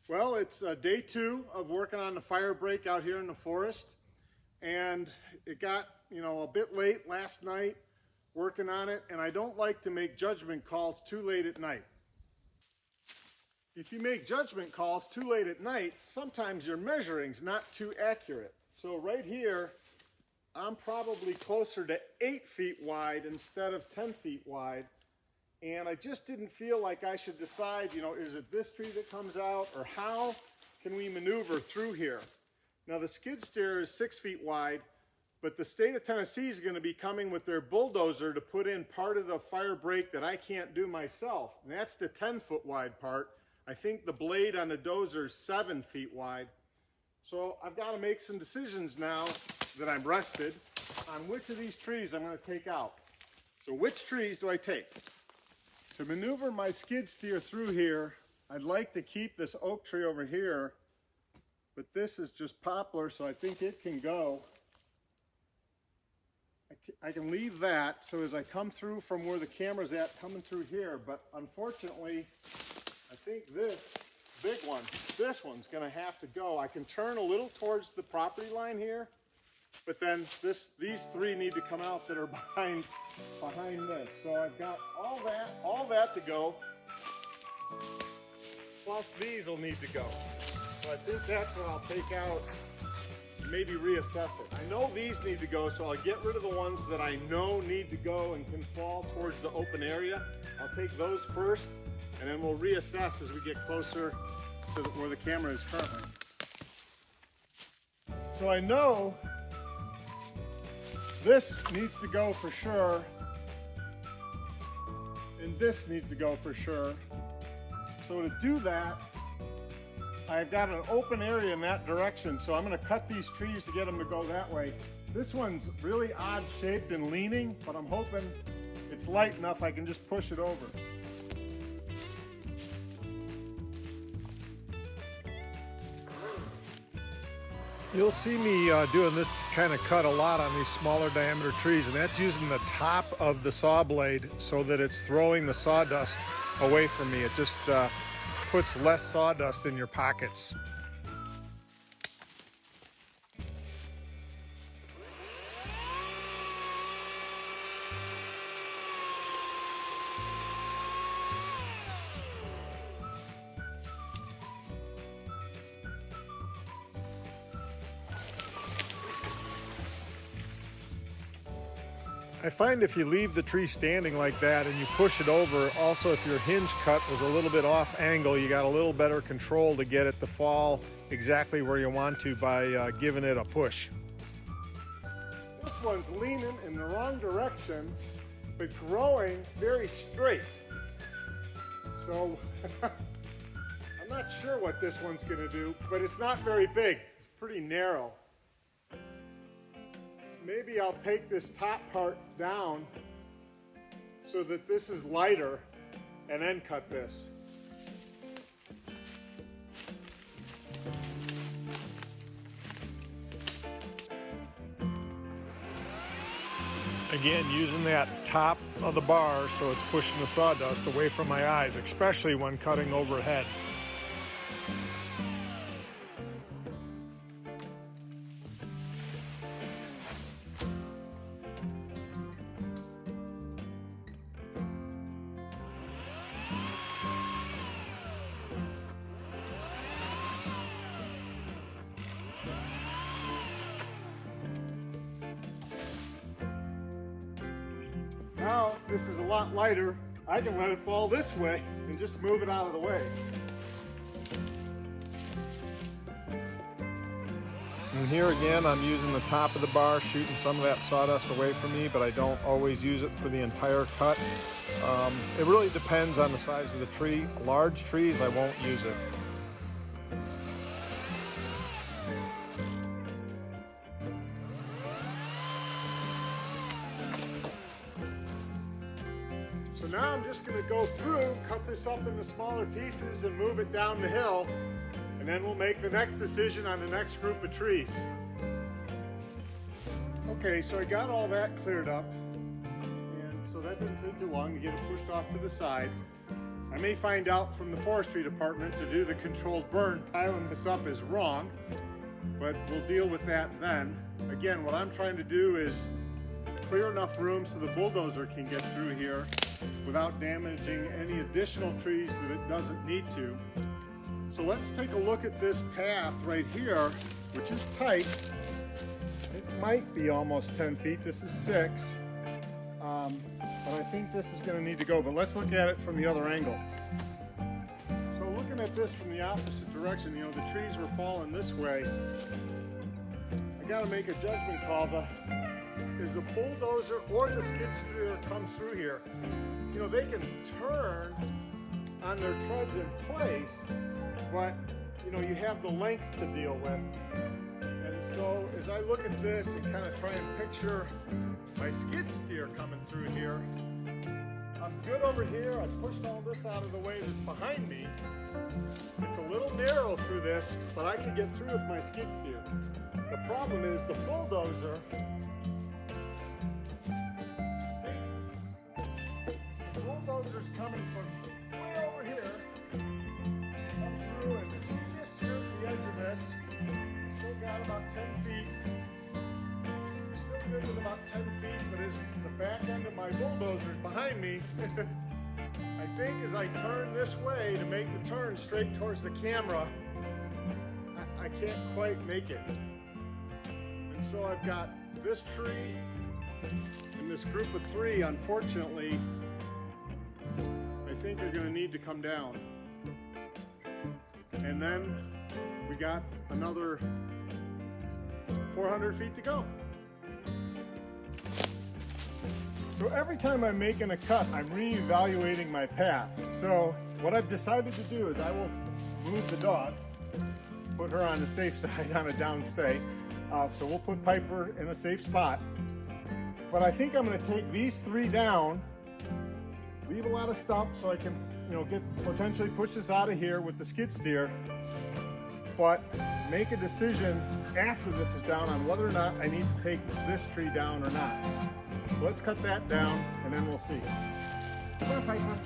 Well, it's day 2 of working on the fire break out here in the forest, and it got, a bit late last night working on it, and I don't like to make judgment calls too late at night. If you make judgment calls too late at night, sometimes your measuring's not too accurate. So right here, I'm probably closer to 8 feet wide instead of 10 feet wide. And I just didn't feel like I should decide, is it this tree that comes out, or how can we maneuver through here? Now the skid steer is 6 feet wide, but the state of Tennessee is going to be coming with their bulldozer to put in part of the fire break that I can't do myself. And that's the 10-foot wide part. I think the blade on the dozer is 7 feet wide. So I've got to make some decisions now that I'm rested on which of these trees I'm going to take out. So which trees do I take? To maneuver my skid steer through here, I'd like to keep this oak tree over here, but this is just poplar, so I think it can go. I can leave that, so as I come through from where the camera's at, coming through here, but unfortunately, I think this big one, this one's gonna have to go. I can turn a little towards the property line here, but then these 3 need to come out that are behind this. So I've got all that to go. Plus these will need to go. So I think that's what I'll take out, maybe reassess it. I know these need to go, so I'll get rid of the ones that I know need to go and can fall towards the open area. I'll take those first, and then we'll reassess as we get closer to where the camera is currently. So I know this needs to go for sure, and this needs to go for sure. So to do that, I've got an open area in that direction, so I'm going to cut these trees to get them to go that way. This one's really odd shaped and leaning, but I'm hoping it's light enough I can just push it over. You'll see me doing this kind of cut a lot on these smaller diameter trees, and that's using the top of the saw blade so that it's throwing the sawdust away from me. It just puts less sawdust in your pockets. I find if you leave the tree standing like that and you push it over, also if your hinge cut was a little bit off angle, you got a little better control to get it to fall exactly where you want to by giving it a push. This one's leaning in the wrong direction, but growing very straight. So I'm not sure what this one's gonna do, but it's not very big. It's pretty narrow. Maybe I'll take this top part down so that this is lighter and then cut this. Again, using that top of the bar so it's pushing the sawdust away from my eyes, especially when cutting overhead. Now this is a lot lighter. I can let it fall this way and just move it out of the way. And here again, I'm using the top of the bar, shooting some of that sawdust away from me, but I don't always use it for the entire cut. It really depends on the size of the tree. Large trees, I won't use it. So now I'm just going to go through, cut this up into smaller pieces and move it down the hill, and then we'll make the next decision on the next group of trees. Okay, so I got all that cleared up, and so that didn't take too long to get it pushed off to the side. I may find out from the forestry department to do the controlled burn. Piling this up is wrong, but we'll deal with that then. Again, what I'm trying to do is clear enough room so the bulldozer can get through here without damaging any additional trees that it doesn't need to. So let's take a look at this path right here, which is tight. It might be almost 10 feet. This is 6. But I think this is going to need to go. But let's look at it from the other angle. So looking at this from the opposite direction, you know, the trees were falling this way. I got to make a judgment call. Is the bulldozer or the skid steer comes through here? You know, they can turn on their treads in place, but you know, you have the length to deal with. And so as I look at this and kind of try and picture my skid steer coming through here, I'm good over here. I pushed all this out of the way that's behind me. It's a little narrow through this, but I can get through with my skid steer. The problem is the bulldozer. The bulldozer's coming from way over here, comes through, and it's just here at the edge of this. Still got about 10 feet. Still good with about 10 feet, but as the back end of my bulldozer behind me, I think as I turn this way to make the turn straight towards the camera, I can't quite make it. And so I've got this tree and this group of 3, unfortunately, I think are going to need to come down. And then we got another 400 feet to go. So every time I'm making a cut, I'm reevaluating my path. So what I've decided to do is I will move the dog, put her on the safe side on a downstay. So we'll put Piper in a safe spot. But I think I'm going to take these 3 down, leave a lot of stumps so I can, you know, get potentially push this out of here with the skid steer, but make a decision after this is down on whether or not I need to take this tree down or not. So let's cut that down and then we'll see. Come on, Piper.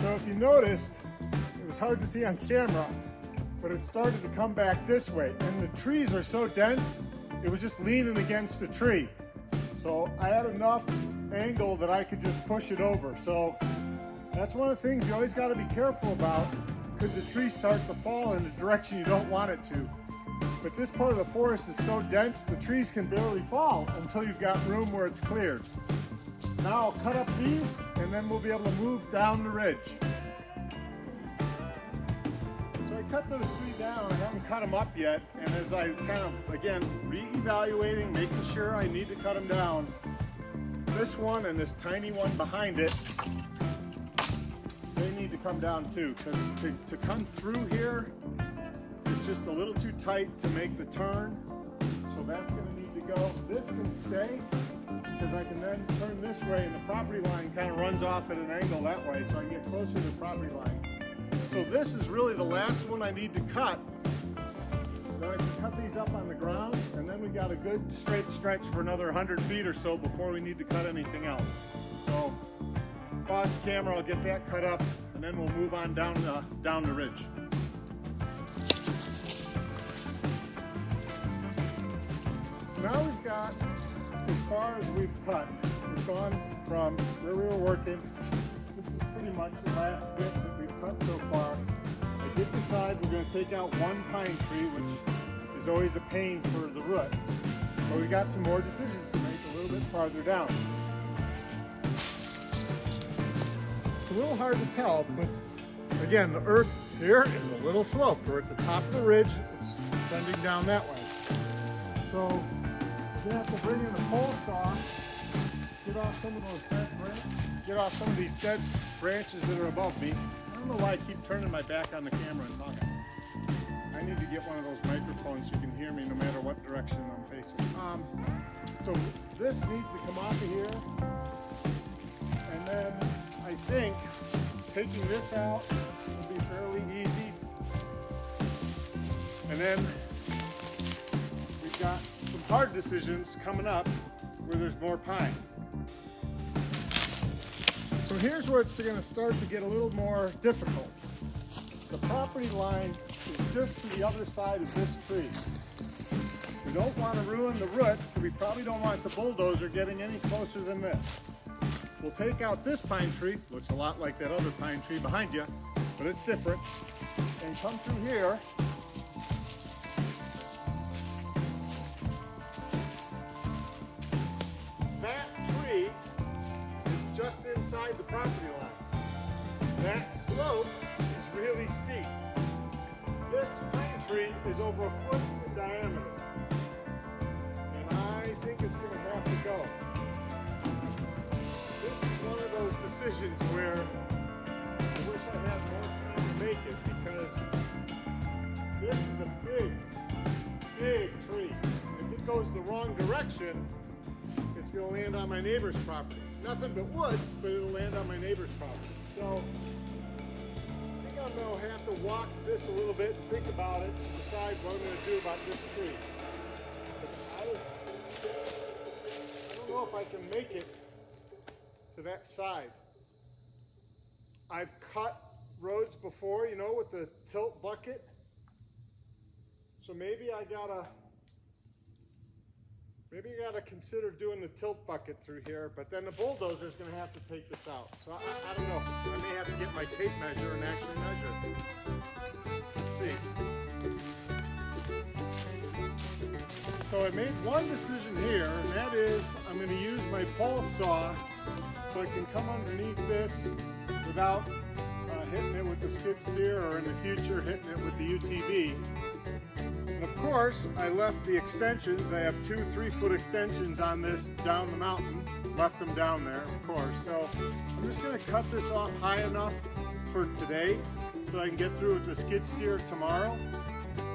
So if you noticed, it was hard to see on camera, but it started to come back this way. And the trees are so dense, it was just leaning against the tree. So I had enough angle that I could just push it over. So that's one of the things you always got to be careful about. Could the tree start to fall in the direction you don't want it to? But this part of the forest is so dense, the trees can barely fall until you've got room where it's cleared. Now I'll cut up these and then we'll be able to move down the ridge. So I cut those three down. I haven't cut them up yet. And as I kind of, again, re-evaluating, making sure I need to cut them down, this one and this tiny one behind it, they need to come down too, because to come through here, it's just a little too tight to make the turn. So that's going to need to go. This can stay, because I can then turn this way and the property line kind of runs off at an angle that way, so I can get closer to the property line. So this is really the last one I need to cut. Then I can cut these up on the ground, and then we got a good straight stretch for another 100 feet or so before we need to cut anything else. So pause the camera, I'll get that cut up, and then we'll move on down the ridge. So now we've got as far as we've cut. We've gone from where we were working. This is pretty much the last bit that we've cut so far. I did decide we're going to take out one pine tree, which is always a pain for the roots. But we got some more decisions to make a little bit farther down. It's a little hard to tell, but again, the earth here is a little sloped. We're at the top of the ridge. It's trending down that way. So we're going to have to bring in a pole saw, get off some of those dead branches, get off some of these dead branches that are above me. I don't know why I keep turning my back on the camera and talking. I need to get one of those microphones so you can hear me no matter what direction I'm facing. So this needs to come off of here, and then I think taking this out will be fairly easy. And then we've got some hard decisions coming up where there's more pine. So here's where it's going to start to get a little more difficult. The property line is just to the other side of this tree. We don't want to ruin the roots, so we probably don't want the bulldozer getting any closer than this. We'll take out this pine tree, looks a lot like that other pine tree behind you, but it's different, and come through here. That tree is just inside the property line. That slope is really steep. This pine tree is over a foot in diameter, and I think it's going to have to go. This is one of those decisions where I wish I had more time to make it, because this is a big, big tree. If it goes the wrong direction, it's going to land on my neighbor's property. Nothing but woods, but it'll land on my neighbor's property. So I think I'm going to have to walk this a little bit and think about it and decide what I'm going to do about this tree. I don't know if I can make it to that side. I've cut roads before, you know, with the tilt bucket. So maybe I gotta consider doing the tilt bucket through here, but then the bulldozer's gonna have to take this out. So I don't know. I may have to get my tape measure and actually measure. Let's see. So I made one decision here, and that is I'm going to use my pole saw so I can come underneath this without hitting it with the skid steer, or in the future hitting it with the UTV. And of course, I left the extensions. I have 2 3-foot extensions on this down the mountain. Left them down there, of course. So I'm just going to cut this off high enough for today so I can get through with the skid steer tomorrow.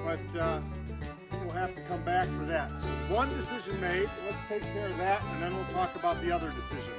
But we'll have to come back for that. So one decision made. Let's take care of that, and then we'll talk about the other decision.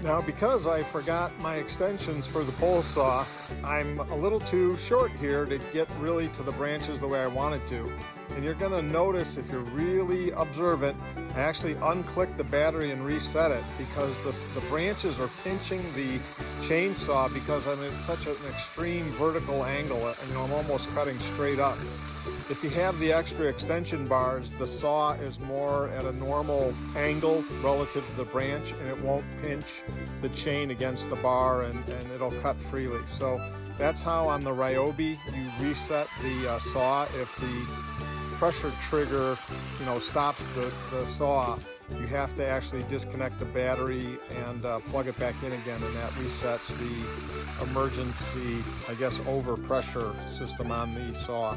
Now, because I forgot my extensions for the pole saw, I'm a little too short here to get really to the branches the way I wanted to. And you're going to notice, if you're really observant, I actually unclicked the battery and reset it because the branches are pinching the chainsaw because I'm at such an extreme vertical angle. You know, I'm almost cutting straight up. If you have the extra extension bars, the saw is more at a normal angle relative to the branch, and it won't pinch the chain against the bar, and it'll cut freely. So that's how on the Ryobi you reset the saw. If the pressure trigger, you know, stops the saw, you have to actually disconnect the battery and plug it back in again, and that resets the emergency, I guess, overpressure system on the saw.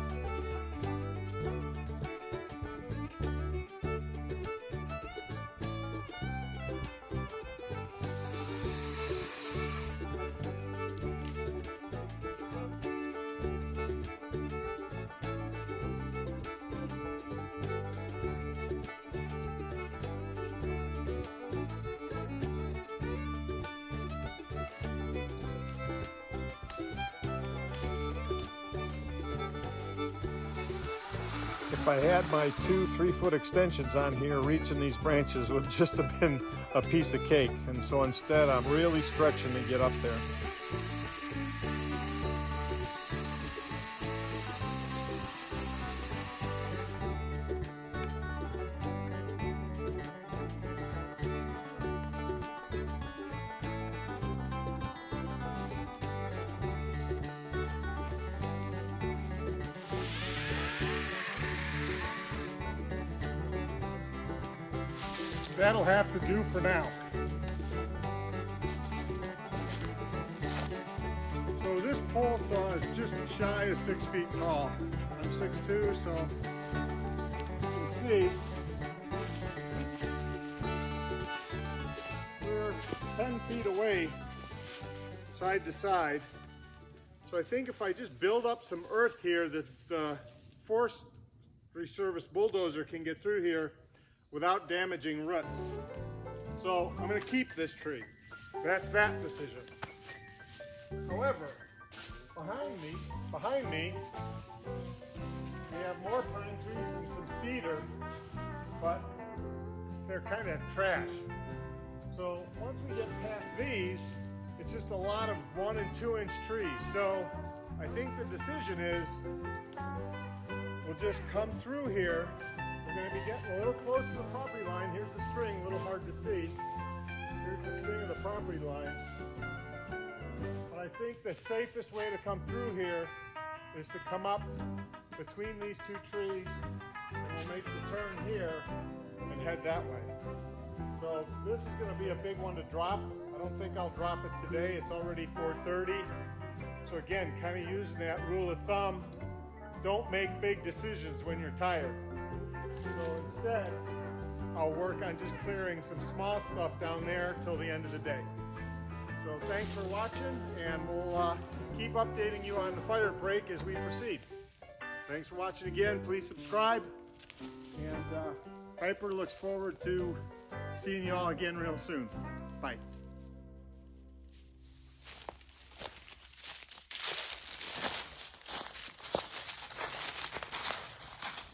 If I had my 2 3-foot extensions on here, reaching these branches would just have been a piece of cake. And so instead, I'm really stretching to get up there. That'll have to do for now. So this pole saw is just shy of 6 feet tall. I'm 6'2", so you can see we're 10 feet away side to side. So I think if I just build up some earth here, the Forestry Service bulldozer can get through here without damaging roots. So I'm going to keep this tree. That's that decision. However, behind me, we have more pine trees and some cedar, but they're kind of trash. So once we get past these, it's just a lot of 1 and 2 inch trees. So I think the decision is we'll just come through here. We're going to be getting a little close to the property line. Here's the string, a little hard to see. Here's the string of the property line. But I think the safest way to come through here is to come up between these 2 trees, and we'll make the turn here and head that way. So this is going to be a big one to drop. I don't think I'll drop it today. It's already 4:30. So again, kind of using that rule of thumb, don't make big decisions when you're tired. So instead, I'll work on just clearing some small stuff down there till the end of the day. So thanks for watching, and we'll keep updating you on the fire break as we proceed. Thanks for watching again. Please subscribe, and Piper looks forward to seeing you all again real soon. Bye.